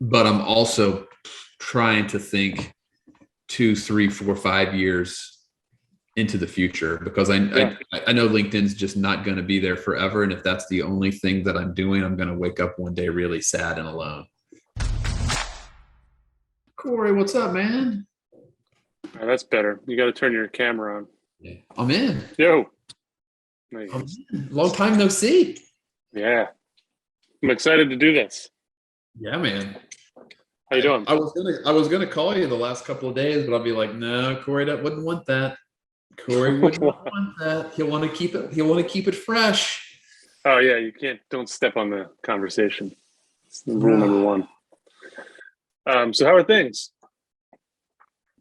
but I'm also trying to think 2, 3, 4, 5 years into the future, because I know LinkedIn's just not going to be there forever. And if that's the only thing that I'm doing, I'm going to wake up one day really sad and alone. Corey, what's up, man? Oh, that's better. You got to turn your camera on. Yeah, I'm in. Yo. Nice. Long time no see. Yeah. I'm excited to do this. Yeah, man. How you doing? I was gonna call you the last couple of days, but I'll be like, no, Corey wouldn't want that. Corey wouldn't want that. He'll want to keep it fresh. Oh yeah, don't step on the conversation. It's rule number one. So how are things?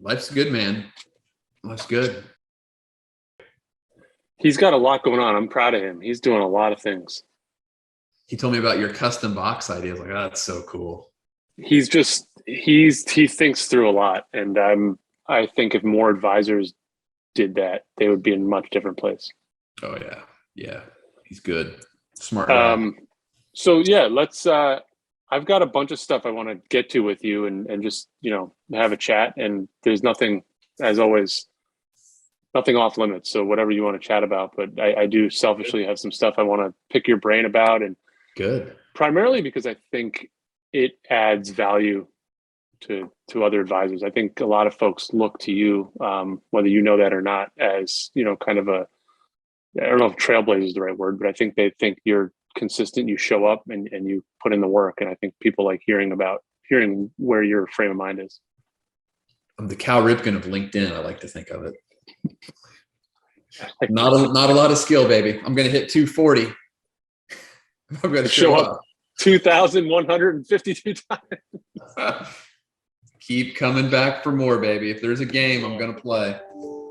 Life's good, man. Life's good. He's got a lot going on. I'm proud of him. He's doing a lot of things. He told me about your custom box idea. I was like, oh, that's so cool. He thinks through a lot, and I think if more advisors did that, they would be in a much different place. Oh yeah, he's good, smart guy. So yeah, let's. I've got a bunch of stuff I want to get to with you, and just have a chat. And there's nothing, as always, nothing off limits. So whatever you want to chat about, but I do selfishly have some stuff I want to pick your brain about, and good, primarily because I think it adds value to other advisors. I think a lot of folks look to you, whether you know that or not, as kind of I don't know if trailblazer is the right word, but I think they think you're consistent, you show up and you put in the work. And I think people like hearing where your frame of mind is. I'm the Cal Ripken of LinkedIn. I like to think of it. Not a lot of skill, baby. I'm going to hit 240. I'm going to show up 2,152 times. Keep coming back for more, baby. If there's a game, I'm going to play.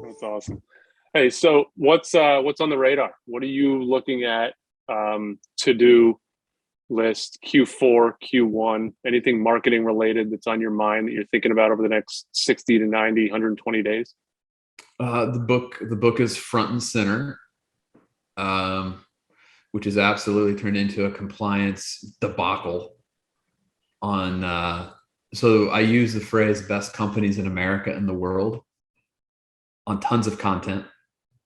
That's awesome. Hey, so what's on the radar? What are you looking at? To-do list, Q4, Q1, anything marketing related that's on your mind that you're thinking about over the next 60 to 90, 120 days? The book is front and center, which is absolutely turned into a compliance debacle on, so I use the phrase best companies in America and the world on tons of content.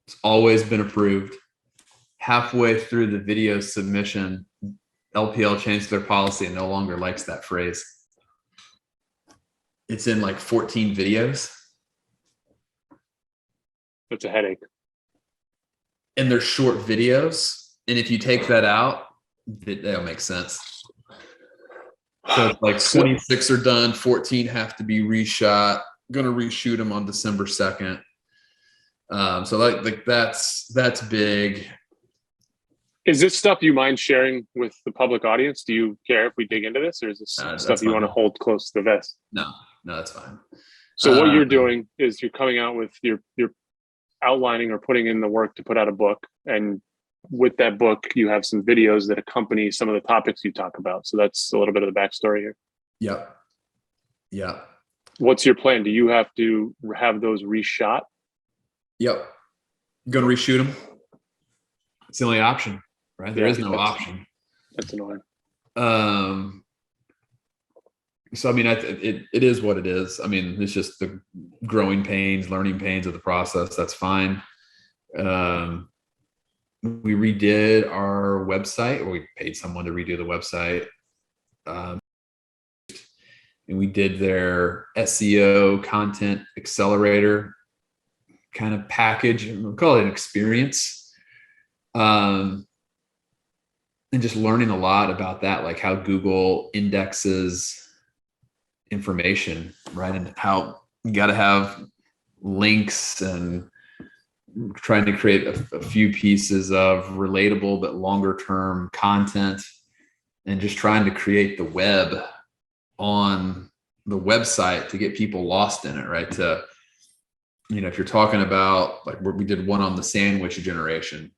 It's always been approved. Halfway through the video submission, LPL changed their policy and no longer likes that phrase. It's in like 14 videos. It's a headache. And they're short videos. And if you take that out, they don't make sense. So it's like 26 are done, 14 have to be reshot. I'm gonna reshoot them on December 2nd. So like that's big. Is this stuff you mind sharing with the public audience? Do you care if we dig into this, or is this stuff you want to hold close to the vest? No, that's fine. So what you're doing is you're coming out with you're outlining or putting in the work to put out a book, and with that book, you have some videos that accompany some of the topics you talk about. So that's a little bit of the backstory here. Yep. What's your plan? Do you have to have those reshot? Yep. I'm going to reshoot them. It's the only option, right? There is no option. That's annoying. So, I mean, it is what it is. I mean, it's just the growing pains, learning pains of the process. That's fine. We redid our website, or we paid someone to redo the website. And we did their SEO content accelerator kind of package. We'll call it an experience. And just learning a lot about that, like how Google indexes information, right? And how you got to have links, and trying to create a few pieces of relatable but longer term content, and just trying to create the web on the website to get people lost in it, right? To, if you're talking about, like, we did one on the sandwich generation.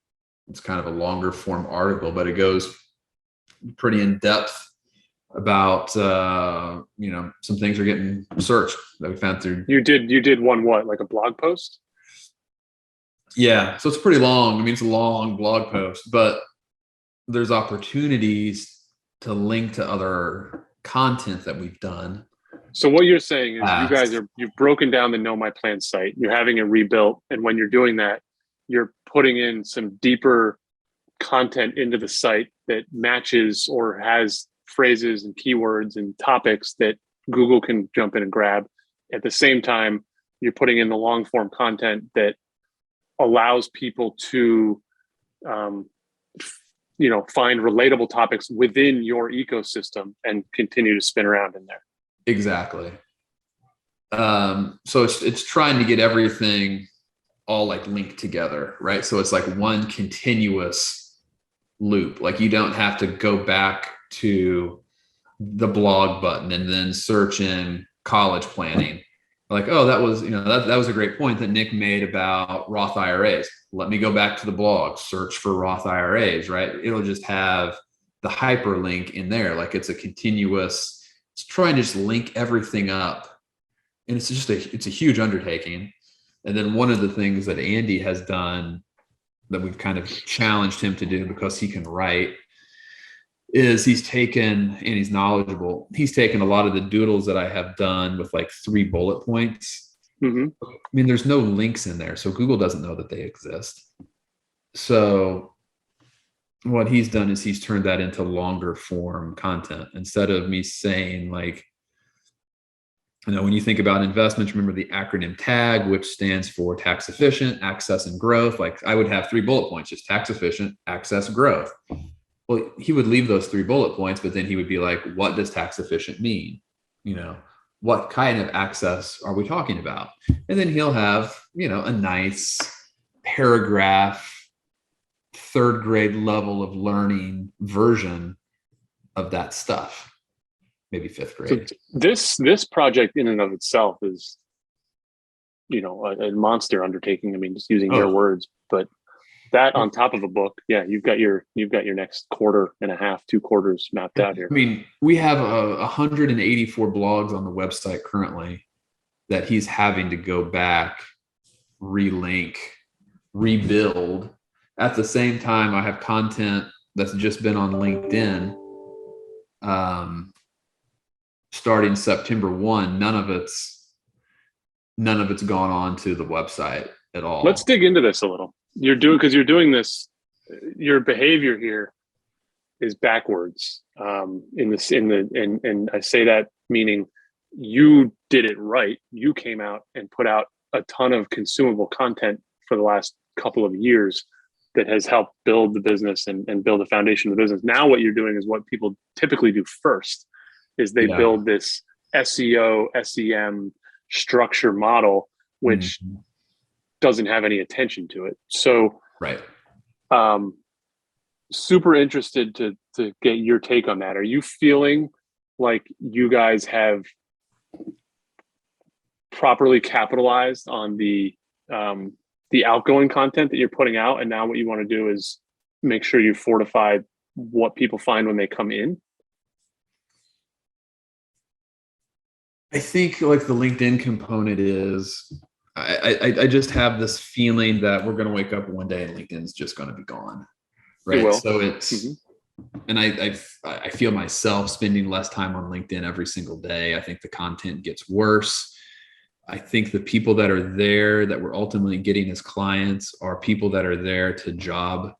It's kind of a longer form article, but it goes pretty in depth about, some things are getting searched that we found through. You did one, what, like a blog post? Yeah. So it's pretty long. I mean, it's a long blog post, but there's opportunities to link to other content that we've done. So what you're saying is Past. you've broken down the Know My Plan site, you're having it rebuilt, and when you're doing that, you're putting in some deeper content into the site that matches or has phrases and keywords and topics that Google can jump in and grab. At the same time, you're putting in the long form content that allows people to um, find relatable topics within your ecosystem and continue to spin around in there. Exactly. So it's trying to get everything all like linked together, right? So it's like one continuous loop. Like you don't have to go back to the blog button and then search in college planning. Like, oh, that was, that was a great point that Nick made about Roth IRAs. Let me go back to the blog, search for Roth IRAs, right? It'll just have the hyperlink in there. Like it's a continuous, it's trying to just link everything up. And it's a huge undertaking. And then one of the things that Andy has done that we've kind of challenged him to do because he can write is he's taken, and he's knowledgeable, he's taken a lot of the doodles that I have done with like 3 bullet points. Mm-hmm. I mean, there's no links in there, so Google doesn't know that they exist. So what he's done is he's turned that into longer form content. Instead of me saying like, when you think about investments, remember the acronym TAG, which stands for tax efficient, access, and growth. Like I would have 3 bullet points, just tax efficient, access, growth. Well, he would leave those 3 bullet points, but then he would be like, what does tax efficient mean? What kind of access are we talking about? And then he'll have, a nice paragraph, 3rd grade level of learning version of that stuff, maybe 5th grade. So this project in and of itself is, a monster undertaking. I mean, just using your words, but that on top of a book, yeah, you've got your next quarter and a half, 2 quarters mapped out here. I mean, we have 184 blogs on the website currently that he's having to go back, relink, rebuild. At the same time, I have content that's just been on LinkedIn starting September 1. None of it's gone on to the website at all. Let's dig into this a little. You're doing this, your behavior here is backwards. And I say that meaning you did it right. You came out and put out a ton of consumable content for the last couple of years that has helped build the business and build the foundation of the business. Now what you're doing is what people typically do first, is they build this SEO, SEM structure model, which doesn't have any attention to it. So, right. Super interested to get your take on that. Are you feeling like you guys have properly capitalized on the outgoing content that you're putting out, and now what you want to do is make sure you fortify what people find when they come in? I think like the LinkedIn component is, I just have this feeling that we're going to wake up one day and LinkedIn's just going to be gone. Right. It will. So it's, and I feel myself spending less time on LinkedIn every single day. I think the content gets worse. I think the people that are there that we're ultimately getting as clients are people that are there to job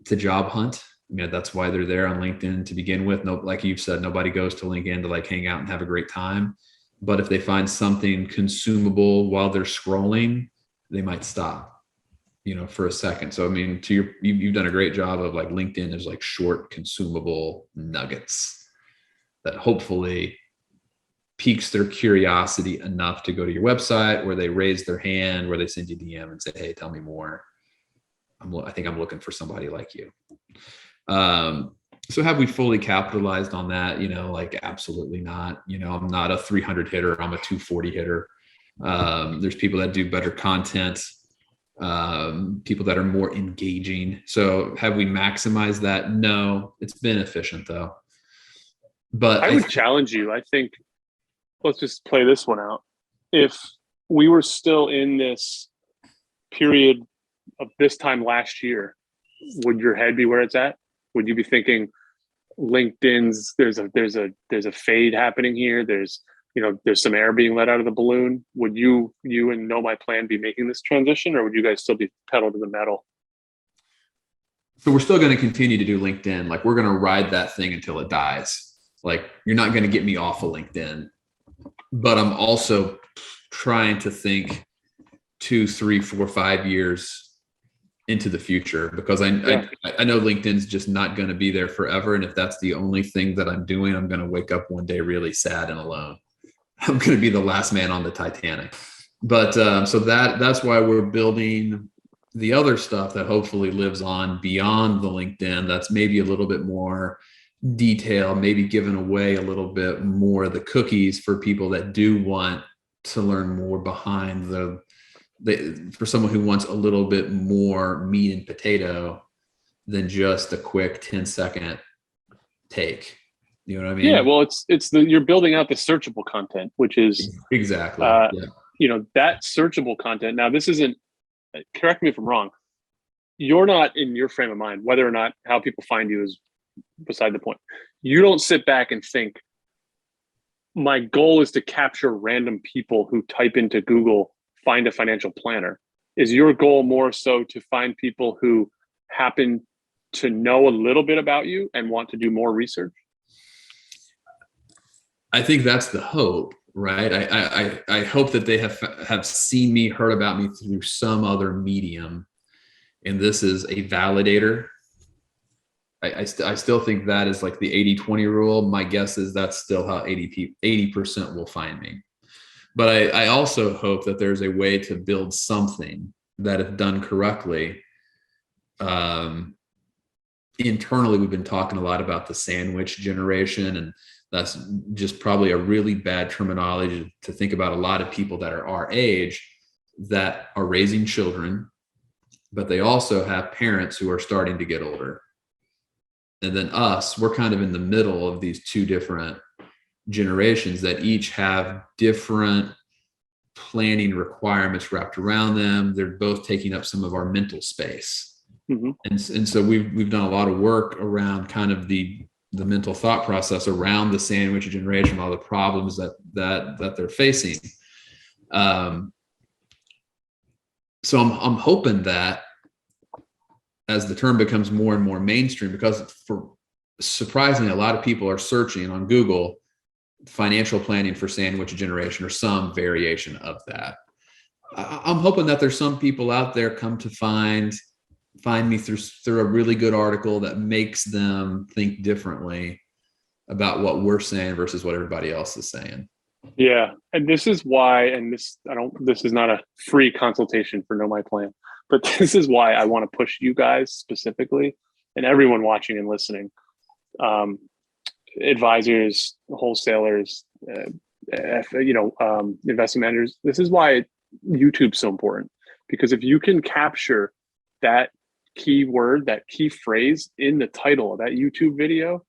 hunt. I mean, that's why they're there on LinkedIn to begin with. No, like you've said, nobody goes to LinkedIn to like hang out and have a great time. But if they find something consumable while they're scrolling, they might stop, for a second. So, I mean, you've done a great job of like LinkedIn is like short, consumable nuggets that hopefully piques their curiosity enough to go to your website, where they raise their hand, where they send you DM and say, hey, tell me more. I think I'm looking for somebody like you. So have we fully capitalized on that? Like absolutely not. I'm not a 300 hitter. I'm a 240 hitter. There's people that do better content, people that are more engaging. So have we maximized that? No, it's been efficient though. But I would challenge you. I think, let's just play this one out. If we were still in this period of this time last year, would your head be where it's at? Would you be thinking, LinkedIn's there's a fade happening here. There's there's some air being let out of the balloon. Would you and Know My Plan be making this transition, or would you guys still be pedal to the metal? So we're still going to continue to do LinkedIn. Like, we're going to ride that thing until it dies. Like, you're not going to get me off of LinkedIn, but I'm also trying to think 2, 3, 4, 5 years into the future, because I know LinkedIn's just not going to be there forever. And if that's the only thing that I'm doing, I'm going to wake up one day really sad and alone. I'm going to be the last man on the Titanic. But so that's why we're building the other stuff that hopefully lives on beyond the LinkedIn. That's maybe a little bit more detail, maybe giving away a little bit more of the cookies for people that do want to learn more behind for someone who wants a little bit more meat and potato than just a quick 10-second take. You know what I mean? Yeah, well, you're building out the searchable content, which is exactly that searchable content. Now, this isn't, correct me if I'm wrong, you're not in your frame of mind. Whether or not how people find you is beside the point. You don't sit back and think, my goal is to capture random people who type into Google, find a financial planner. Is your goal more so to find people who happen to know a little bit about you and want to do more research? I think that's the hope, right? I hope that they have seen me, heard about me through some other medium, and this is a validator. I still think that is like the 80-20 rule. My guess is that's still how 80% will find me. But I also hope that there's a way to build something that, if done correctly, internally, we've been talking a lot about the sandwich generation, and that's just probably a really bad terminology to think about a lot of people that are our age that are raising children, but they also have parents who are starting to get older. And then us, we're kind of in the middle of these two different generations that each have different planning requirements wrapped around them. They're both taking up some of our mental space. Mm-hmm. And so we've done a lot of work around kind of the mental thought process around the sandwich generation, all the problems that they're facing. So I'm hoping that as the term becomes more and more mainstream, because for surprisingly, a lot of people are searching on Google financial planning for sandwich generation or some variation of that. I'm hoping that there's some people out there come to find me through a really good article that makes them think differently about what we're saying versus what everybody else is saying. Yeah. And this is why, and this is not a free consultation for Know My Plan, but this is why I want to push you guys specifically, and everyone watching and listening, advisors, wholesalers, investment managers. This is why YouTube's so important, because if you can capture that keyword, that key phrase in the title of that YouTube video,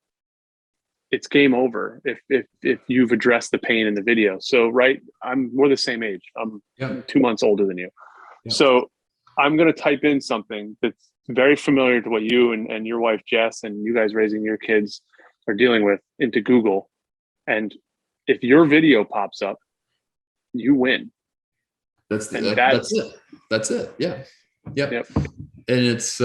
it's game over if you've addressed the pain in the video. So, right, we're the same age. I'm 2 months older than you. Yeah. So I'm going to type in something that's very familiar to what you and your wife, Jess, and you guys raising your kids are dealing with into Google. And if your video pops up, you win. That's it. That's it. Yeah. Yep. And it's,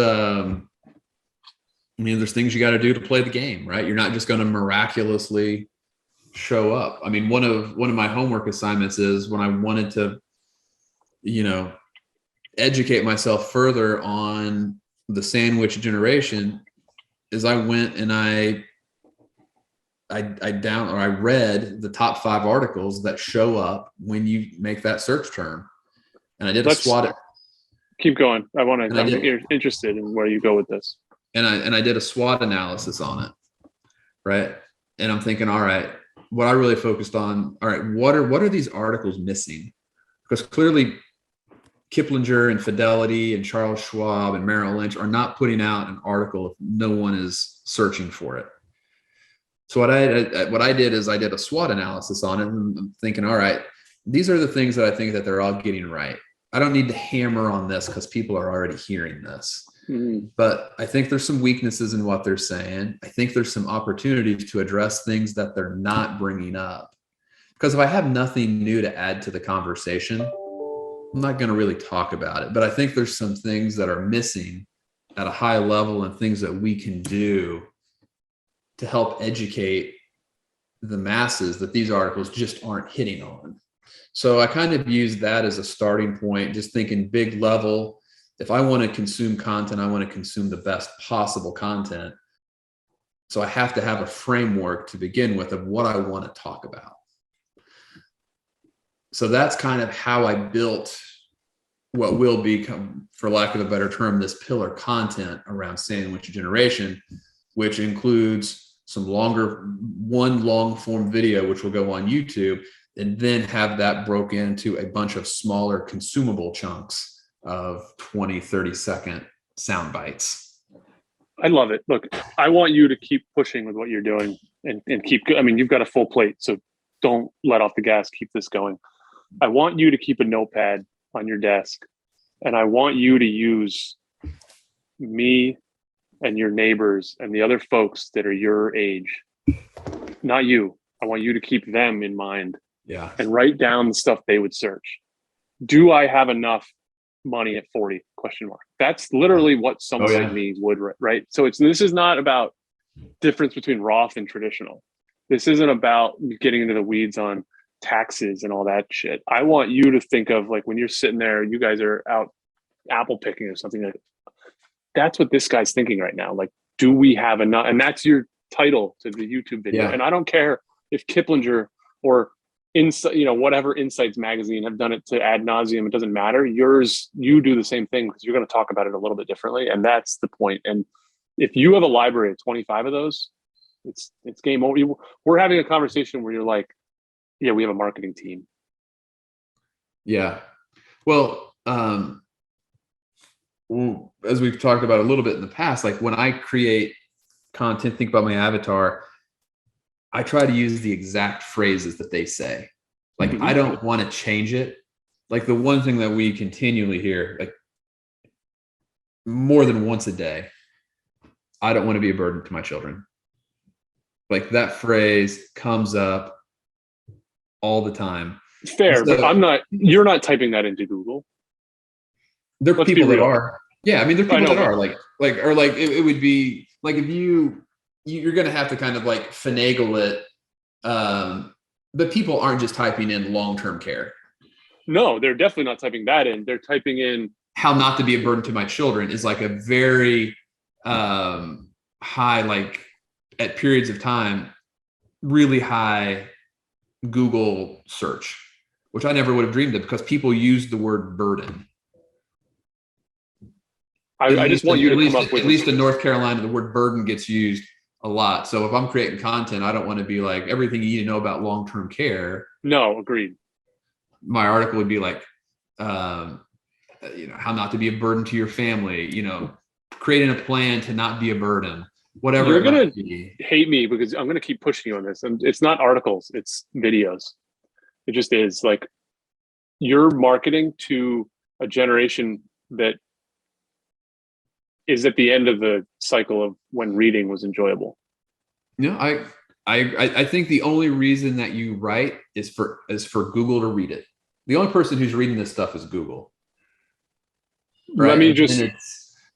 there's things you got to do to play the game, right? You're not just going to miraculously show up. I mean, one of my homework assignments is, when I wanted to, educate myself further on the sandwich generation, is I went and I read the top 5 articles that show up when you make that search term, and I did a SWOT. Keep going. I'm interested in where you go with this. And I did a SWOT analysis on it, right? And I'm thinking, all right, what I really focused on, all right, what are these articles missing? Because clearly Kiplinger and Fidelity and Charles Schwab and Merrill Lynch are not putting out an article if no one is searching for it. So what I did is I did a SWOT analysis on it, and I'm thinking, all right, these are the things that I think that they're all getting right. I don't need to hammer on this because people are already hearing this. But I think there's some weaknesses in what they're saying. I think there's some opportunities to address things that they're not bringing up. Because if I have nothing new to add to the conversation, I'm not going to really talk about it. But I think there's some things that are missing at a high level and things that we can do to help educate the masses that these articles just aren't hitting on. So I kind of use that as a starting point, just thinking big level. If I want to consume content, I want to consume the best possible content. So I have to have a framework to begin with of what I want to talk about. So that's kind of how I built what will become, for lack of a better term, this pillar content around sandwich generation, which includes some one long form video, which will go on YouTube, and then have that broken into a bunch of smaller consumable chunks of 20, 30-second sound bites. I love it. Look, I want you to keep pushing with what you're doing and keep, I mean, you've got a full plate, so don't let off the gas, keep this going. I want you to keep a notepad on your desk, and I want you to use me and your neighbors and the other folks that are your age, not you. I want you to keep them in mind. Yeah. And write down the stuff they would search. Do I have enough money at 40? ? That's literally what someone like me would, right? So this is not about difference between Roth and traditional. This isn't about getting into the weeds on taxes and all that shit. I want you to think of, like, when you're sitting there, you guys are out apple picking or something, like that's what this guy's thinking right now. Like, do we have enough? And that's your title to the YouTube video. Yeah. And I don't care if Kiplinger or whatever Insights magazine have done it to ad nauseum. It doesn't matter. You do the same thing because you're going to talk about it a little bit differently. And that's the point. And if you have a library of 25 of those, it's game over. We're having a conversation where you're like, yeah, we have a marketing team. Yeah. Well, as we've talked about a little bit in the past, like when I create content, think about my avatar, I try to use the exact phrases that they say. Like, I don't want to change it. Like, the one thing that we continually hear, like more than once a day, I don't want to be a burden to my children. Like, that phrase comes up all the time. Fair, so, but you're not typing that into Google. There are people that are. Yeah, I mean, there are people that are it would be like, if you're going to have to kind of like finagle it. But people aren't just typing in long-term care. No, they're definitely not typing that in. They're typing in how not to be a burden to my children is like a very high, like at periods of time, really high Google search, which I never would have dreamed of because people use the word burden. I just want you to come up with, at least in North Carolina, the word burden gets used a lot. So if I'm creating content, I don't want to be like everything you need to know about long-term care. No, agreed. My article would be like, how not to be a burden to your family, creating a plan to not be a burden, whatever. You're going to hate me because I'm going to keep pushing you on this. And it's not articles, it's videos. It just is. Like, you're marketing to a generation that is at the end of the cycle of when reading was enjoyable. I think the only reason that you write is for Google to read it. The only person who's reading this stuff is Google. Right? Let me just.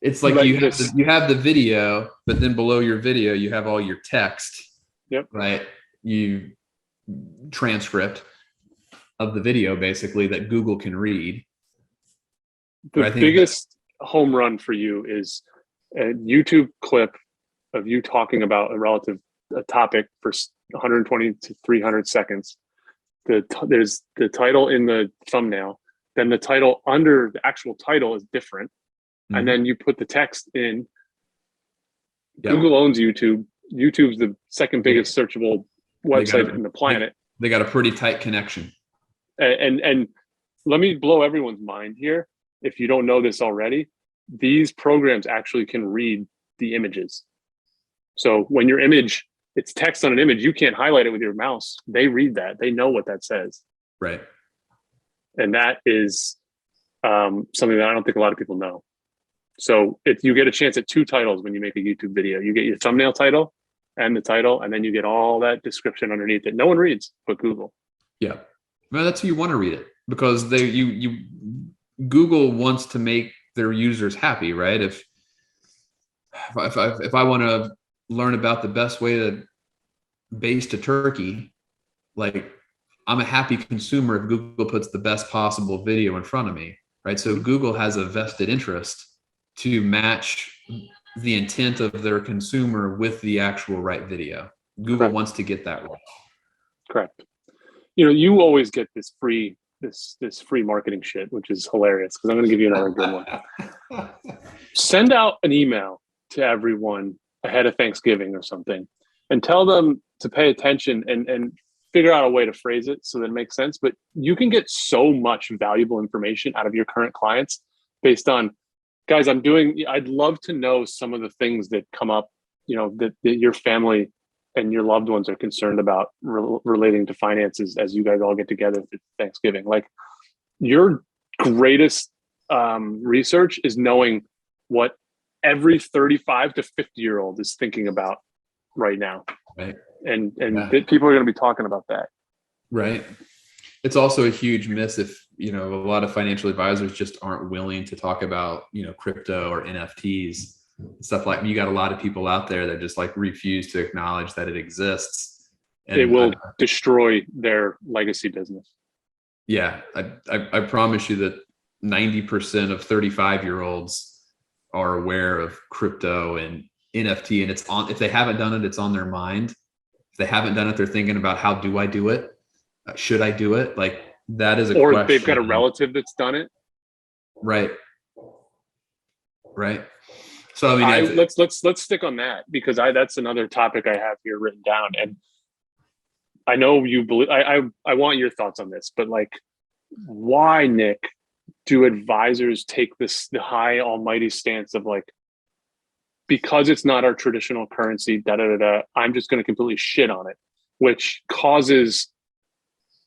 It's like you have the video, but then below your video you have all your text. Yep. Right. You transcript of the video basically that Google can read. The biggest home run for you is a YouTube clip of you talking about a topic for 120 to 300 seconds. There's the title in the thumbnail, then the title under the actual title is different. Mm-hmm. And then you put the text in. Yep. Google owns YouTube. YouTube's the second biggest searchable website in the planet. They got a pretty tight connection. And let me blow everyone's mind here. If you don't know this already, these programs actually can read the images. So when your image, it's text on an image, you can't highlight it with your mouse. They read that. They know what that says. So if you get a chance at 2 titles when you make a YouTube video, you get your thumbnail title, and then you get all that description underneath it. No one reads but Google. Yeah. Well, that's who you want to read it, because Google wants to make their users happy, right? If I want to learn about the best way to baste a turkey, like, I'm a happy consumer if Google puts the best possible video in front of me, right? So Google has a vested interest to match the intent of their consumer with the actual right video. Google Correct. wants to get that right. Correct. You always get this free marketing shit, which is hilarious, because I'm going to give you another good one. Send out an email to everyone ahead of Thanksgiving or something, and tell them to pay attention and figure out a way to phrase it so that it makes sense. But you can get so much valuable information out of your current clients based on, guys, I'd love to know some of the things that come up, that your family and your loved ones are concerned about relating to finances as you guys all get together for Thanksgiving. Like, your greatest research is knowing what every 35 to 50-year-old is thinking about right now. Right. And people are going to be talking about that. Right. It's also a huge miss if, a lot of financial advisors just aren't willing to talk about, crypto or NFTs, stuff like. You got a lot of people out there that just like refuse to acknowledge that it exists. And they will destroy their legacy business. Yeah. I promise you that 90% of 35-year-olds are aware of crypto and NFT, and if they haven't done it, it's on their mind. If they haven't done it, they're thinking about, how do I do it? Should I do it? Like, that is a question. Or they've got a relative that's done it. Right. So I mean, let's stick on that, because that's another topic I have here written down, and I know you believe. I want your thoughts on this, but like, why, Nick, do advisors take the high almighty stance of like, because it's not our traditional currency, I'm just going to completely shit on it, which causes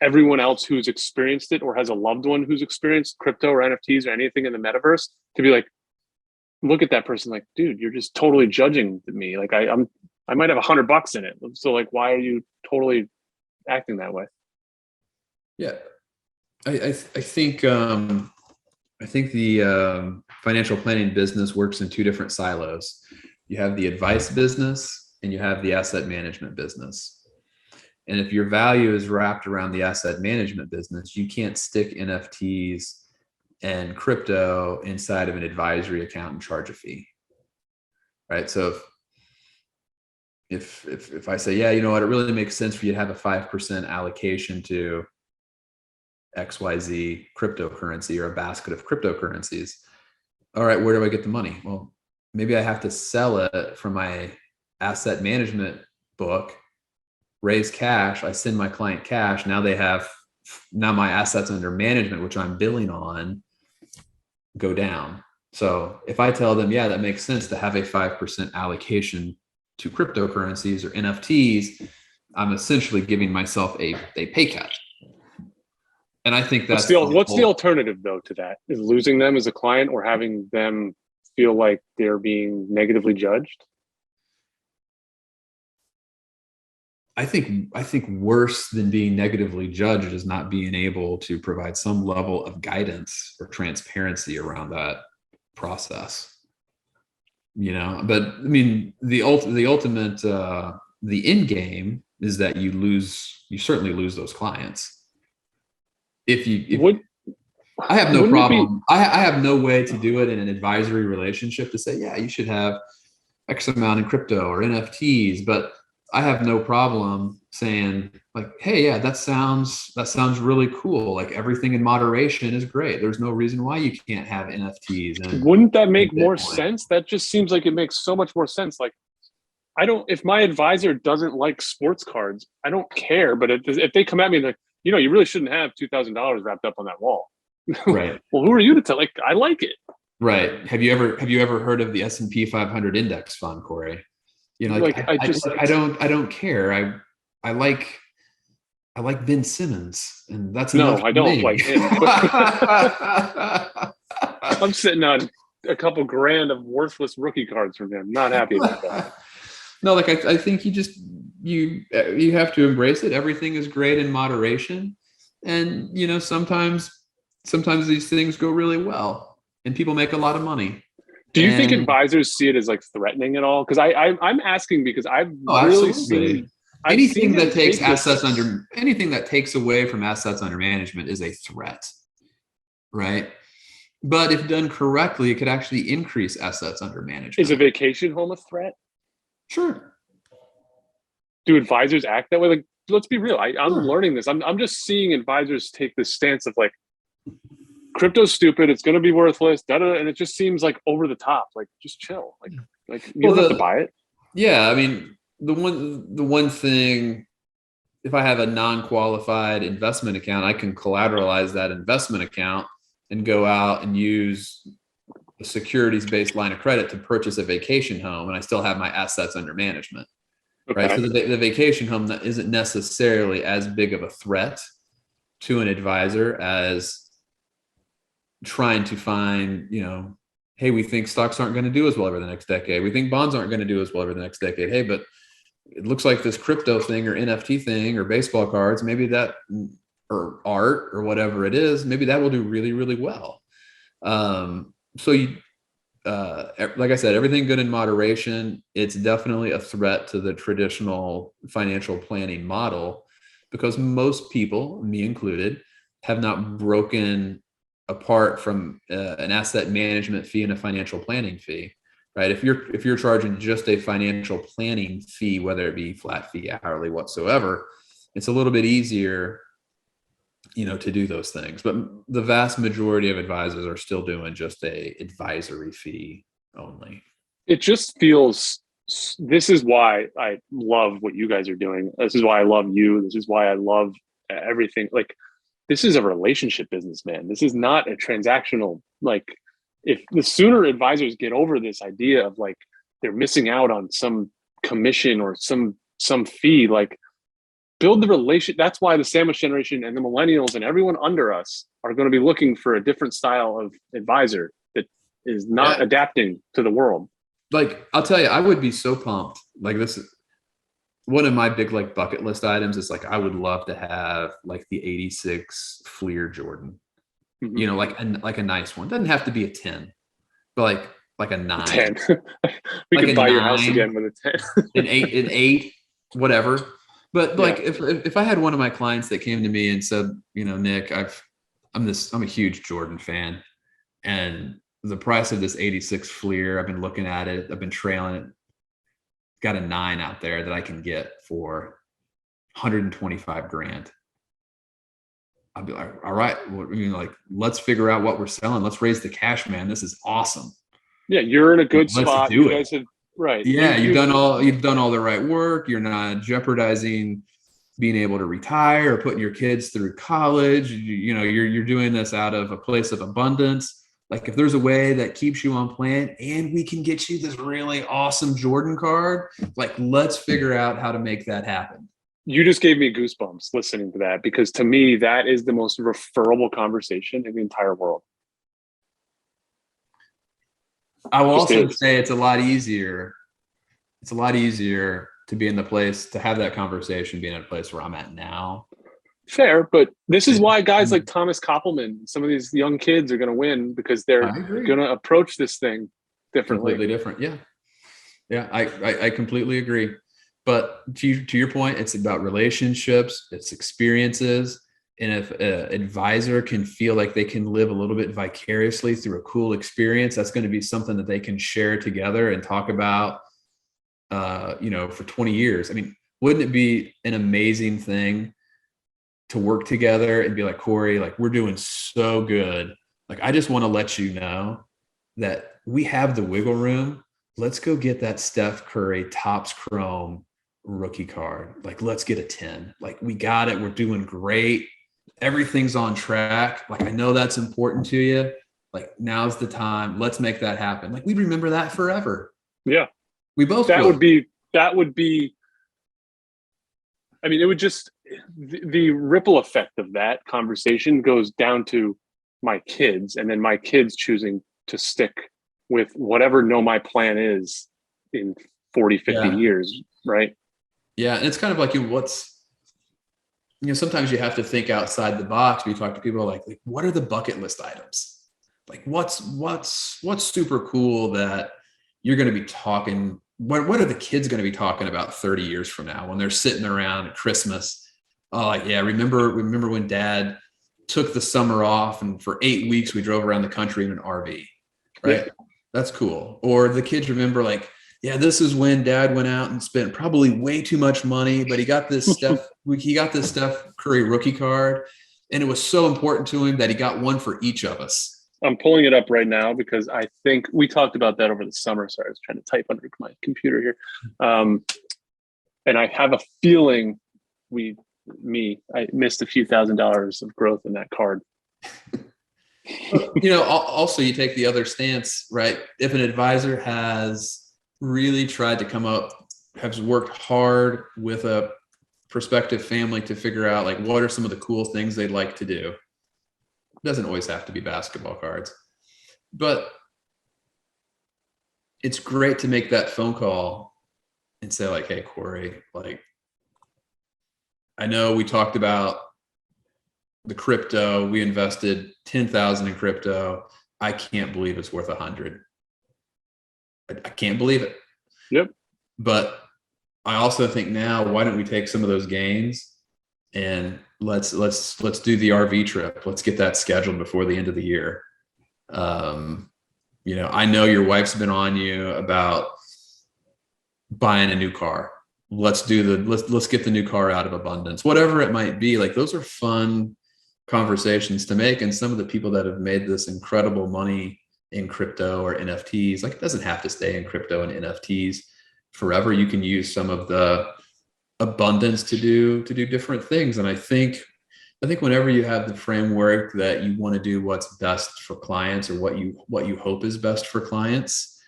everyone else who's experienced it or has a loved one who's experienced crypto or NFTs or anything in the metaverse to be like, look at that person like, dude, you're just totally judging me. Like, I might have $100 in it. So like, why are you totally acting that way? Yeah. I think the financial planning business works in 2 different silos. You have the advice business and you have the asset management business. And if your value is wrapped around the asset management business, you can't stick NFTs and crypto inside of an advisory account and charge a fee. Right. So if I say, yeah, you know what, it really makes sense for you to have a 5% allocation to XYZ cryptocurrency or a basket of cryptocurrencies. All right, where do I get the money? Well, maybe I have to sell it from my asset management book, raise cash. I send my client cash. Now my assets under management, which I'm billing on, go down. So if I tell them, yeah, that makes sense to have a 5% allocation to cryptocurrencies or NFTs, I'm essentially giving myself a pay cut. And I think that's what's the alternative though to that? Is losing them as a client or having them feel like they're being negatively judged? I think worse than being negatively judged is not being able to provide some level of guidance or transparency around that process. But I mean, the ultimate, the end game is that you certainly lose those clients. I have no problem. I have no way to do it in an advisory relationship to say, yeah, you should have X amount in crypto or NFTs, but I have no problem saying like, hey, yeah, that sounds really cool. Like, everything in moderation is great. There's no reason why you can't have NFTs. Wouldn't that make more sense? That just seems like it makes so much more sense. Like, if my advisor doesn't like sports cards, I don't care. But if they come at me and like, you really shouldn't have $2,000 wrapped up on that wall. Right. Well, who are you to tell? Like, I like it. Right. Have you ever heard of the S&P 500 index fund, Corey? I don't care. I like Ben Simmons, and that's no, I don't like him. I'm sitting on a couple grand of worthless rookie cards from him. Not happy about that. No, like I think you have to embrace it. Everything is great in moderation, and sometimes these things go really well, and people make a lot of money. Do you think And advisors see it as like threatening at all? Because I'm asking because I've oh, really absolutely. I've seen him take this. Anything that takes away from assets under management is a threat, right? But if done correctly, it could actually increase assets under management. Is a vacation home a threat? Sure. Do advisors act that way? Like, let's be real. I'm Sure. learning this. I'm just seeing advisors take this stance of like, crypto's stupid. It's going to be worthless. And it just seems like over the top. Like, just chill. Like you don't have to buy it. Yeah, I mean, the one thing, if I have a non-qualified investment account, I can collateralize that investment account and go out and use a securities-based line of credit to purchase a vacation home, and I still have my assets under management. Okay. Right. So the vacation home isn't necessarily as big of a threat to an advisor as trying to find, hey, we think stocks aren't going to do as well over the next decade. We think bonds aren't going to do as well over the next decade. Hey, but it looks like this crypto thing or NFT thing or baseball cards, maybe that, or art or whatever it is, maybe that will do really, really well. Like I said, everything good in moderation. It's definitely a threat to the traditional financial planning model because most people, me included, have not broken apart from an asset management fee and a financial planning fee, right? If you're charging just a financial planning fee, whether it be flat fee, hourly, whatsoever, it's a little bit easier to do those things. But the vast majority of advisors are still doing just a advisory fee only. It just feels, this is why I love what you guys are doing. This is why I love you. This is why I love everything. Like, this is a relationship business, man. This is not a transactional, like, if the sooner advisors get over this idea of like, they're missing out on some commission or some fee, like, build the relation. That's why the sandwich generation and the millennials and everyone under us are going to be looking for a different style of advisor that is not adapting to the world. Like, I'll tell you, I would be so pumped. Like, this is one of my big like bucket list items is like, I would love to have like the 86 Fleer Jordan, Mm-hmm. like a nice one. Doesn't have to be a 10, but like a 9. 10. We like could buy 9, your house again with a 10. an 8, whatever. But like, if I had one of my clients that came to me and said, Nick, I'm a huge Jordan fan, and the price of this 86 Fleer, I've been looking at it, I've been trailing it, got a 9 out there that I can get for 125 grand. I'd be like, all right, well, let's figure out what we're selling. Let's raise the cash, man. This is awesome. Yeah, you're in a good spot. Let's do you it. guys have, right. Yeah, you've done all the right work. You're not jeopardizing being able to retire or putting your kids through college. You're doing this out of a place of abundance. Like, if there's a way that keeps you on plan and we can get you this really awesome Jordan card, like, let's figure out how to make that happen. You just gave me goosebumps listening to that, because to me, that is the most referable conversation in the entire world. I will also say it's a lot easier. It's a lot easier to be in the place, to have that conversation, being in a place where I'm at now. Fair, but this is why guys like Thomas Koppelman, some of these young kids are going to win, because they're going to approach this thing differently. Completely different. Yeah. I completely agree. But to your point, it's about relationships, it's experiences. And if an advisor can feel like they can live a little bit vicariously through a cool experience, that's going to be something that they can share together and talk about, for 20 years. I mean, wouldn't it be an amazing thing to work together and be like, Corey, like, we're doing so good. Like, I just want to let you know that we have the wiggle room. Let's go get that Steph Curry Topps Chrome rookie card. Like, let's get a 10. Like, we got it. We're doing great. Everything's on track. Like, I know that's important to you. Like, now's the time. Let's make that happen. Like, we'd remember that forever. Yeah. We both would be, I mean, it would just, the ripple effect of that conversation goes down to my kids, and then my kids choosing to stick with whatever know my plan is in 40, 50 Yeah. years, right? Yeah. And it's kind of like sometimes you have to think outside the box. We talk to people like what are the bucket list items? Like what's super cool that you're going to be talking, what are the kids going to be talking about 30 years from now when they're sitting around at Christmas? Oh, like, yeah, remember when dad took the summer off and for 8 weeks we drove around the country in an RV, Yeah. right? That's cool. Or the kids remember like, yeah, this is when dad went out and spent probably way too much money, but he got this Steph Curry rookie card, and it was so important to him that he got one for each of us. I'm pulling it up right now because I think we talked about that over the summer. Sorry, I was trying to type under my computer here. And I have a feeling I missed a few $1,000s of growth in that card. Also you take the other stance, right? If an advisor has really tried to has worked hard with a prospective family to figure out like what are some of the cool things they'd like to do. It doesn't always have to be basketball cards, but it's great to make that phone call and say like, hey, Corey, like, I know we talked about the crypto. We invested 10,000 in crypto. I can't believe it's worth 100. I can't believe it. Yep. But I also think now, why don't we take some of those gains and let's do the RV trip. Let's get that scheduled before the end of the year. I know your wife's been on you about buying a new car. Let's get the new car out of abundance, whatever it might be. Like those are fun conversations to make. And some of the people that have made this incredible money in crypto or NFTs, like it doesn't have to stay in crypto and NFTs forever. You can use some of the abundance to do different things. And I think whenever you have the framework that you want to do what's best for clients or what you hope is best for clients,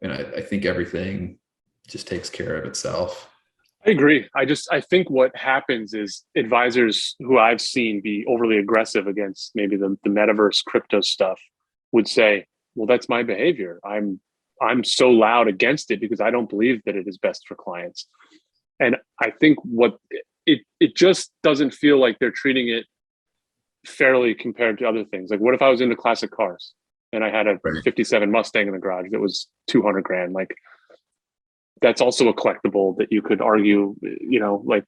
and I think everything just takes care of itself. I agree. I think what happens is advisors who I've seen be overly aggressive against maybe the metaverse crypto stuff would say, well, that's my behavior. I'm so loud against it because I don't believe that it is best for clients. And I think it just doesn't feel like they're treating it fairly compared to other things. Like what if I was into classic cars and I had a 57 Mustang in the garage that was 200 grand? Like that's also a collectible that you could argue, like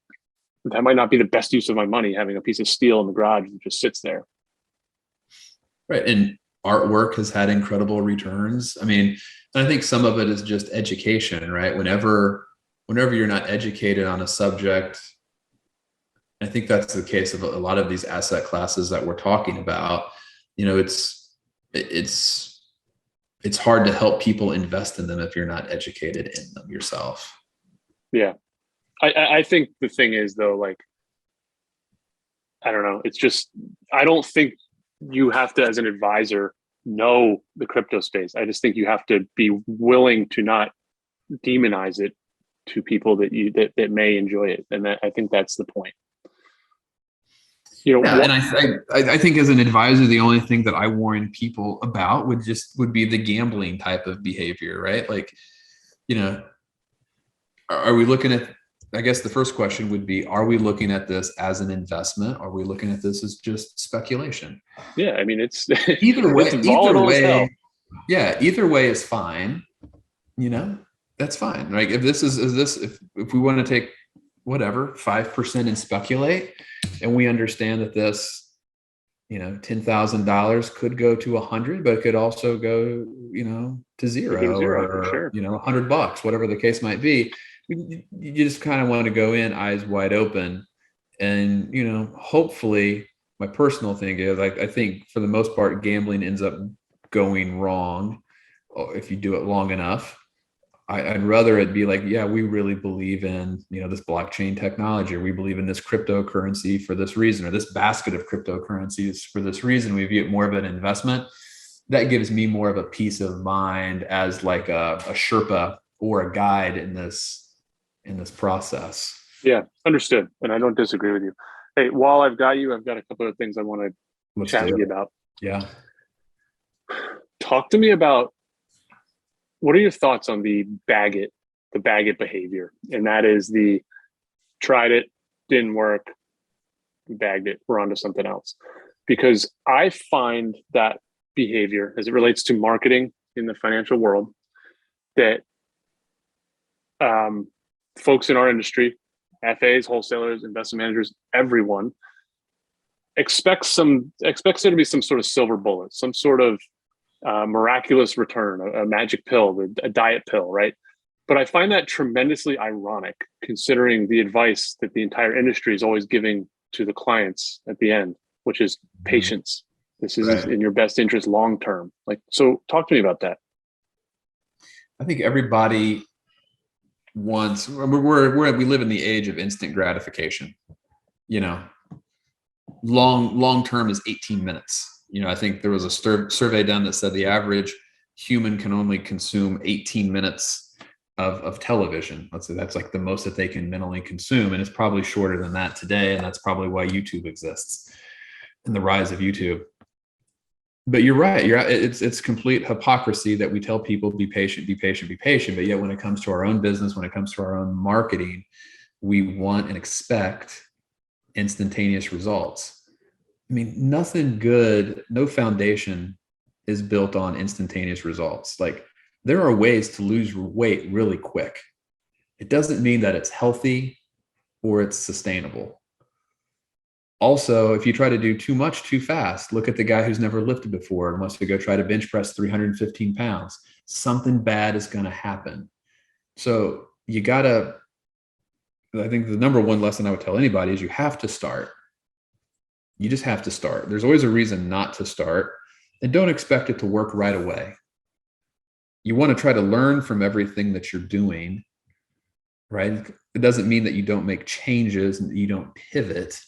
that might not be the best use of my money, having a piece of steel in the garage that just sits there. Right. And artwork has had incredible returns. I mean, I think some of it is just education, right? Whenever you're not educated on a subject, I think that's the case of a lot of these asset classes that we're talking about. It's hard to help people invest in them if you're not educated in them yourself. Yeah. I think the thing is though, like, I don't know. It's just, I don't think you have to, as an advisor, know the crypto space. I just think you have to be willing to not demonize it to people that may enjoy it. And I think that's the point. And I think as an advisor, the only thing that I warn people about would be the gambling type of behavior, right? Like, are we looking at, I guess the first question would be, are we looking at this as an investment? Are we looking at this as just speculation? Yeah. I mean, it's either way, it's volatile as hell. Yeah. Either way is fine. That's fine. Like if we want to take whatever 5% and speculate, and we understand that this, $10,000 could go to 100, but it could also go, to zero or, sure. $100, whatever the case might be. You just kind of want to go in eyes wide open, and, hopefully my personal thing is I think for the most part, gambling ends up going wrong if you do it long enough. I'd rather it be like, yeah, we really believe in, this blockchain technology, or we believe in this cryptocurrency for this reason, or this basket of cryptocurrencies for this reason. We view it more of an investment. That gives me more of a peace of mind as like a Sherpa or a guide in this process. Yeah, understood. And I don't disagree with you. Hey, while I've got you, I've got a couple of things I want to chat with you about. Yeah. Talk to me about what are your thoughts on the bag it behavior? And that is the tried it, didn't work, bagged it, we're on to something else. Because I find that behavior as it relates to marketing in the financial world that folks in our industry, FAs, wholesalers, investment managers, everyone expects there to be some sort of silver bullet, some sort of miraculous return, a magic pill, a diet pill, right? But I find that tremendously ironic considering the advice that the entire industry is always giving to the clients at the end, which is patience. This is in your best interest long term. Like, so talk to me about that. I think everybody wants, we live in the age of instant gratification. You know, long term is 18 minutes. You know, I think there was a survey done that said the average human can only consume 18 minutes of television. Let's say that's like the most that they can mentally consume, and it's probably shorter than that today, and that's probably why YouTube exists and the rise of YouTube. But you're right. It's complete hypocrisy that we tell people be patient, be patient, be patient. But yet when it comes to our own business, when it comes to our own marketing, we want and expect instantaneous results. I mean, nothing good, no foundation is built on instantaneous results. Like, there are ways to lose weight really quick. It doesn't mean that it's healthy or it's sustainable. Also, if you try to do too much too fast, look at the guy who's never lifted before and wants to go try to bench press 315 pounds. Something bad is going to happen. So you gotta, I think the number one lesson I would tell anybody is you have to start. You just have to start. There's always a reason not to start, and don't expect it to work right away. You want to try to learn from everything that you're doing, right? It doesn't mean that you don't make changes and that you don't pivot,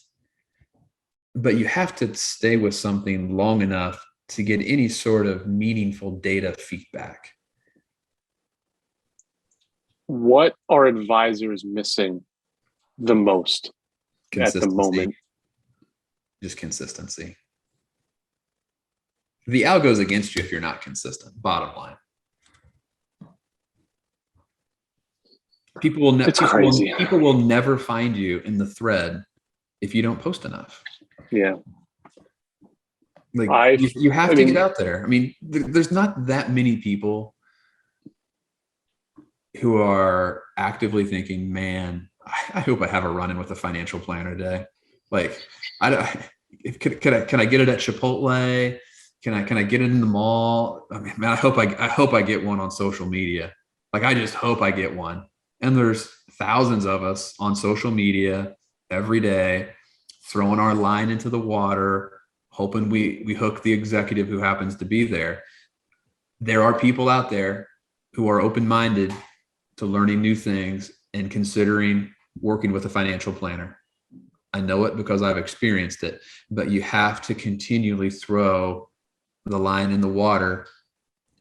but you have to stay with something long enough to get any sort of meaningful data feedback. What are advisors missing the most at the moment? Just consistency. The algo's against you if you're not consistent, bottom line. People will never find you in the thread if you don't post enough. Yeah. Like, you have to get out there. I mean, there's not that many people who are actively thinking, man, I hope I have a run-in with a financial planner today. Like, can I get it at Chipotle? Can I get it in the mall? I mean, man, I hope I get one on social media. Like, I just hope I get one. And there's thousands of us on social media every day throwing our line into the water, hoping we hook the executive who happens to be there. There are people out there who are open-minded to learning new things and considering working with a financial planner. I know it because I've experienced it, but you have to continually throw the line in the water,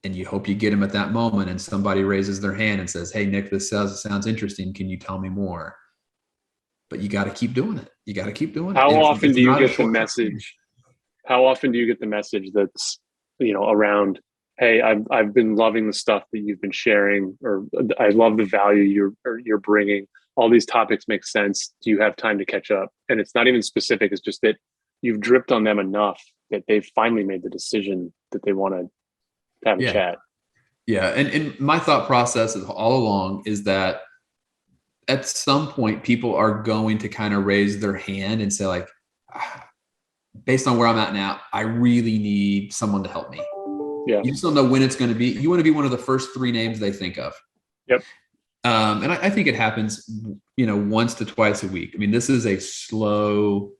and you hope you get them at that moment and somebody raises their hand and says, hey, Nick, this sounds interesting. Can you tell me more? But you got to keep doing it. You got to keep doing it. How often do you get the message? How often do you get the message that's, around, hey, I've been loving the stuff that you've been sharing, or I love the value you're bringing. All these topics make sense. Do you have time to catch up? And it's not even specific. It's just that you've dripped on them enough that they've finally made the decision that they want to have a chat. Yeah. And my thought process is all along is that at some point people are going to kind of raise their hand and say, like, based on where I'm at now, I really need someone to help me. Yeah. You just don't know when it's going to be. You want to be one of the first three names they think of. Yep. And I think it happens, once to twice a week. I mean, this is a slow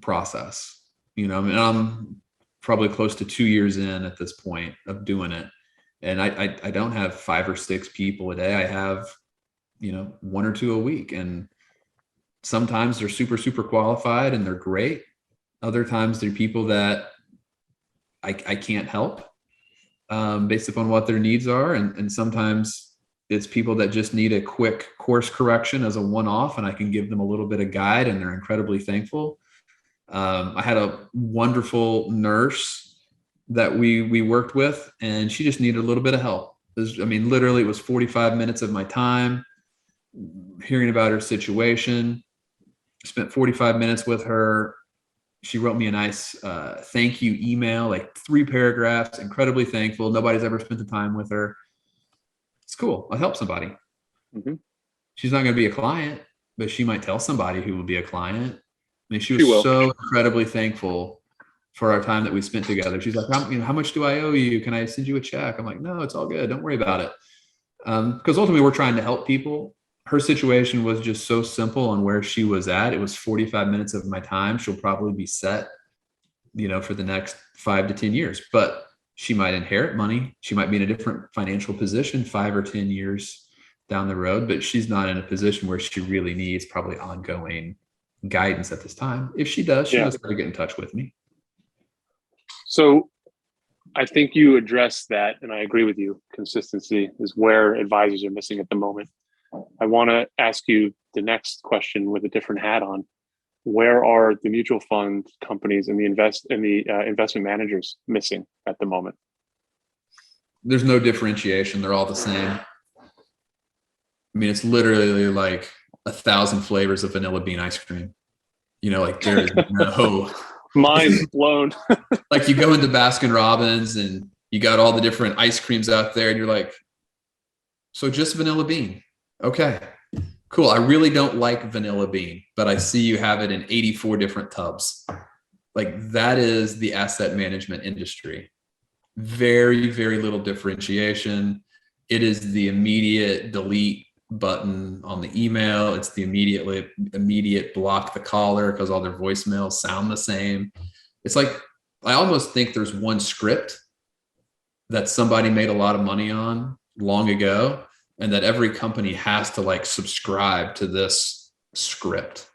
process. I'm probably close to 2 years in at this point of doing it. And I don't have 5 or 6 people a day. I have, 1 or 2 a week. And sometimes they're super, super qualified and they're great. Other times they're people that I can't help based upon what their needs are. And sometimes it's people that just need a quick course correction as a one-off, and I can give them a little bit of guide, and they're incredibly thankful. I had a wonderful nurse that we worked with, and she just needed a little bit of help. Literally, it was 45 minutes of my time hearing about her situation. Spent 45 minutes with her. She wrote me a nice thank you email, like 3 paragraphs, incredibly thankful. Nobody's ever spent the time with her. It's cool. I helped somebody. Mm-hmm. She's not going to be a client, but she might tell somebody who will be a client. She She was will. so incredibly thankful for our time that we spent together. She's like, how much do I owe you? Can I send you a check? I'm like, no, it's all good. Don't worry about it. Because ultimately we're trying to help people. Her situation was just so simple on where she was at. It was 45 minutes of my time. She'll probably be set, for the next 5 to 10 years, but she might inherit money. She might be in a different financial position 5 or 10 years down the road, but she's not in a position where she really needs probably ongoing guidance at this time. If she does, she knows how to get in touch with me. So I think you addressed that, and I agree with you. Consistency is where advisors are missing at the moment. I want to ask you the next question with a different hat on. Where are the mutual fund companies and the investment managers missing at the moment? There's no differentiation. They're all the same. It's literally like 1,000 flavors of vanilla bean ice cream. There is no mind blown. Like you go into Baskin Robbins and you got all the different ice creams out there and you're like, so just vanilla bean. Okay, cool. I really don't like vanilla bean, but I see you have it in 84 different tubs. Like that is the asset management industry. Very, very little differentiation. It is the immediate delete button on the email. It's the immediate block the caller because all their voicemails sound the same. It's like, I almost think there's one script that somebody made a lot of money on long ago, and that every company has to like subscribe to this script.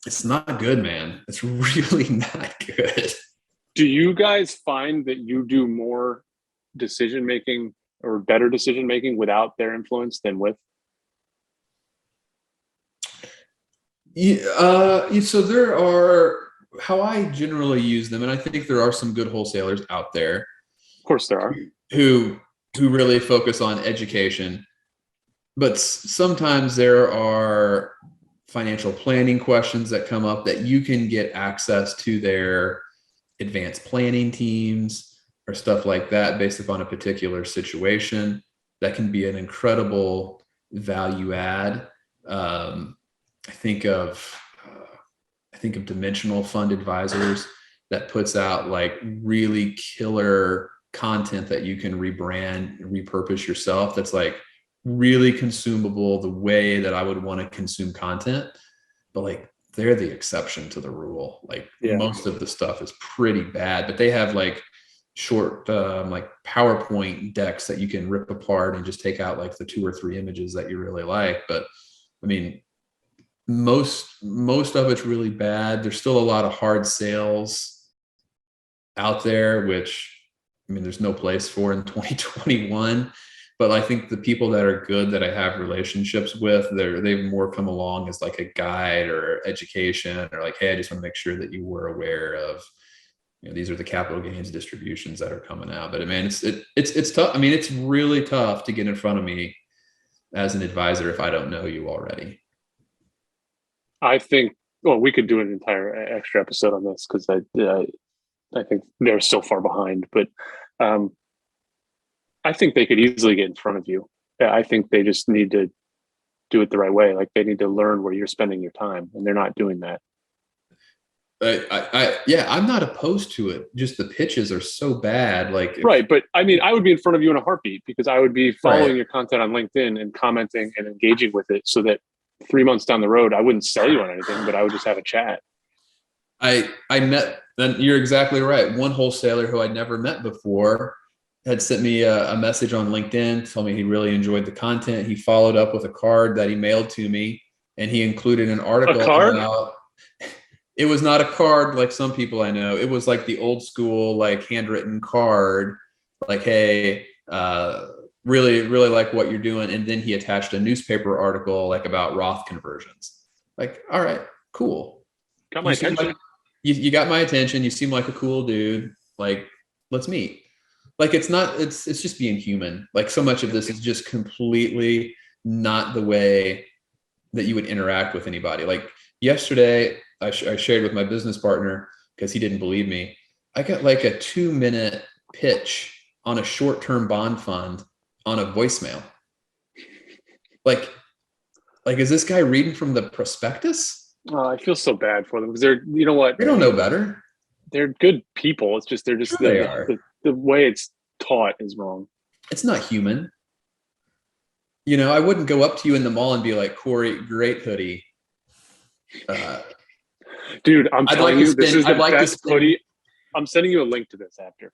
It's not good, man. It's really not good. Do you guys find that you do more decision-making or better decision-making without their influence than with? So there are, how I generally use them, and I think there are some good wholesalers out there. Of course there are. Who really focus on education. But sometimes there are financial planning questions that come up that you can get access to their advanced planning teams or stuff like that based upon a particular situation. That can be an incredible value add. I think of Dimensional Fund Advisors that puts out like really killer content that you can rebrand, repurpose yourself. That's like really consumable the way that I would want to consume content, but like they're the exception to the rule. Like most of the stuff is pretty bad, but they have like short like PowerPoint decks that you can rip apart and just take out like the 2 or 3 images that you really like. But most of it's really bad. There's still a lot of hard sales out there, which there's no place for in 2021. But I think the people that are good that I have relationships with, they've more come along as like a guide or education, or like, hey, I just want to make sure that you were aware of, these are the capital gains distributions that are coming out. But man, it's tough. It's really tough to get in front of me as an advisor if I don't know you already. I think, well, we could do an entire extra episode on this because I think they're so far behind, but I think they could easily get in front of you. I think they just need to do it the right way. Like they need to learn where you're spending your time, and they're not doing that. I'm not opposed to it. Just the pitches are so bad. Like right, but I would be in front of you in a heartbeat because I would be following your content on LinkedIn and commenting and engaging with it, so that 3 months down the road, I wouldn't sell you on anything, but I would just have a chat. I met, then you're exactly right. One wholesaler who I'd never met before had sent me a message on LinkedIn, told me he really enjoyed the content. He followed up with a card that he mailed to me, and he included an article about, it was not a card like some people I know. It was like the old school, like handwritten card, like, hey, really, really like what you're doing. And then he attached a newspaper article like about Roth conversions. Like, all right, cool. Got my attention. you got my attention. You seem like a cool dude. Like, let's meet. Like, it's not, it's just being human. Like, so much of this is just completely not the way that you would interact with anybody. Like, yesterday, I shared with my business partner because he didn't believe me. I got like a 2 minute pitch on a short term bond fund on a voicemail. Like, is this guy reading from the prospectus? I feel so bad for them because they're, you know what, They don't know better. they're good people. It's just they're just Sure they are. the way it's taught is wrong. It's not human. You know, I wouldn't go up to you in the mall and be like, Corey, great hoodie. Dude, I'm I'd telling like to you, this spend. is the I'd like to best spend. hoodie. I'm sending you a link to this after.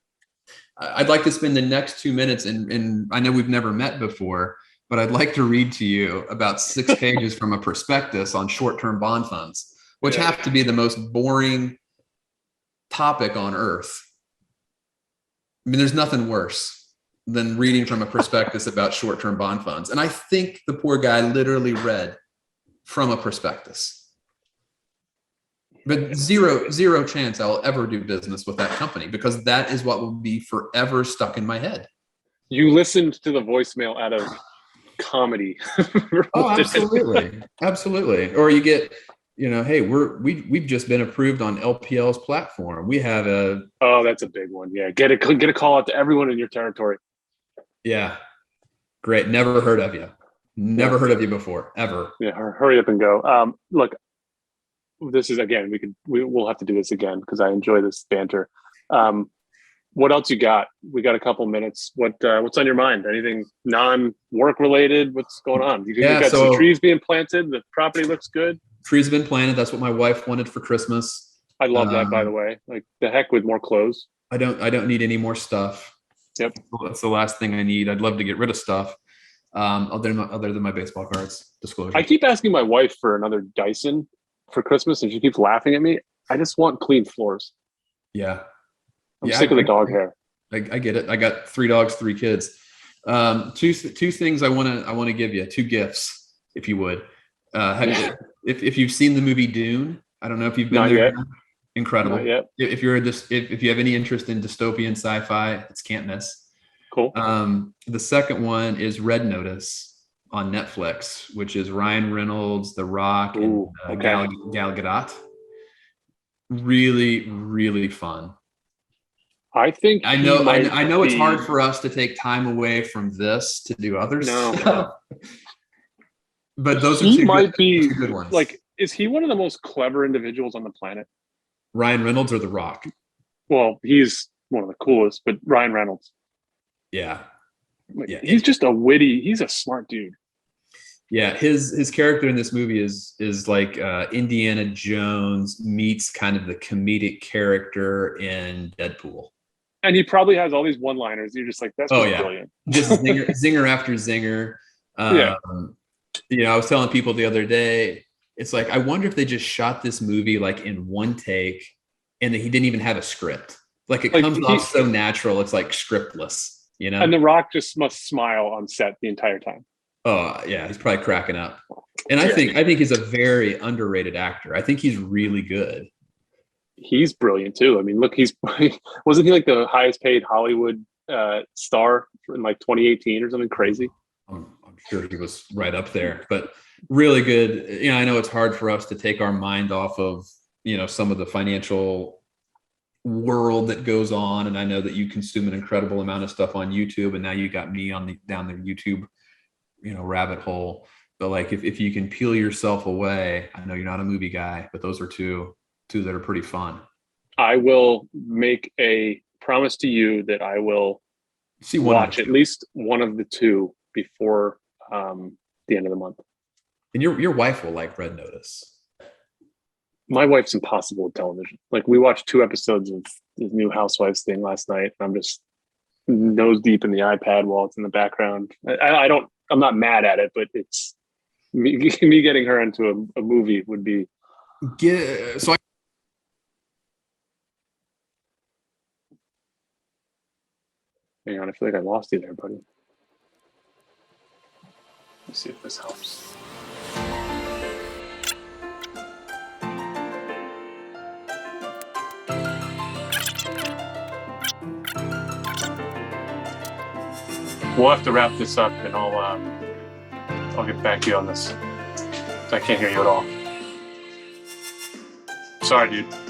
I'd like to spend the next 2 minutes, and I know we've never met before, but I'd like to read to you about 6 pages from a prospectus on short-term bond funds, which Yeah. have to be the most boring topic on earth. I mean, there's nothing worse than reading from a prospectus about short-term bond funds. And I think the poor guy literally read from a prospectus. But zero chance I'll ever do business with that company because that is what will be forever stuck in my head. You listened to the voicemail out of comedy. Oh, absolutely. Absolutely. Or you get, hey, we've just been approved on LPL's platform. We have Oh, that's a big one. Yeah. Get a call out to everyone in your territory. yeah, great. Never heard of you. Never heard of you before, ever. Yeah. Hurry up and go. Look, this is again, we'll have to do this again because I enjoy this banter. What else you got? We got a couple minutes. What's on your mind? Anything non-work related? What's going on? You got some trees being planted. The property looks good. Trees have been planted. That's what my wife wanted for Christmas. I love that, by the way. Like the heck with more clothes. I don't need any more stuff. Yep. That's the last thing I need. I'd love to get rid of stuff. Other than my baseball cards. Disclosure. I keep asking my wife for another Dyson for Christmas, and she keeps laughing at me. I just want clean floors. Yeah. I'm sick of the dog hair. I get it. I got 3 dogs, 3 kids. Two things I want to give you, 2 gifts, if you would. If you've seen the movie Dune, I don't know if you've been Not there. yet. Incredible. Not yet. If you have any interest in dystopian sci-fi, it's can't miss. Cool. The second one is Red Notice on Netflix, which is Ryan Reynolds, The Rock, and Gal Gadot. Really, really fun. I think I know it's hard for us to take time away from this to do other stuff. But those are two good ones. Like, is he one of the most clever individuals on the planet? Ryan Reynolds or The Rock? Well, he's one of the coolest, but Ryan Reynolds. Yeah. He's just he's a smart dude. Yeah, his character in this movie is like Indiana Jones meets kind of the comedic character in Deadpool. And he probably has all these one-liners. You're just like, that's brilliant. Just zinger after zinger. I was telling people the other day, it's like, I wonder if they just shot this movie like in one take and that he didn't even have a script. Like it comes off so natural. It's like scriptless, And The Rock just must smile on set the entire time. Oh yeah, he's probably cracking up. And I think he's a very underrated actor. I think he's really good. He's brilliant too. I mean, look, wasn't he like the highest paid Hollywood star in like 2018 or something crazy? I'm sure he was right up there, but really good. I know it's hard for us to take our mind off of, some of the financial world that goes on. And I know that you consume an incredible amount of stuff on YouTube, and now you got me down the YouTube, rabbit hole. But like, if you can peel yourself away, I know you're not a movie guy, but those are two that are pretty fun. I will make a promise to you that I will watch at least one of the 2 before the end of the month. And your wife will like Red Notice. My wife's impossible with television. Like, we watched 2 episodes of the new Housewives thing last night, and I'm just nose deep in the iPad while it's in the background. I'm not mad at it, but it's me getting her into a movie would be. Hang on, I feel like I lost you there, buddy. Let's see if this helps. we'll have to wrap this up, and I'll get back to you on this. I can't hear you at all. Sorry, dude.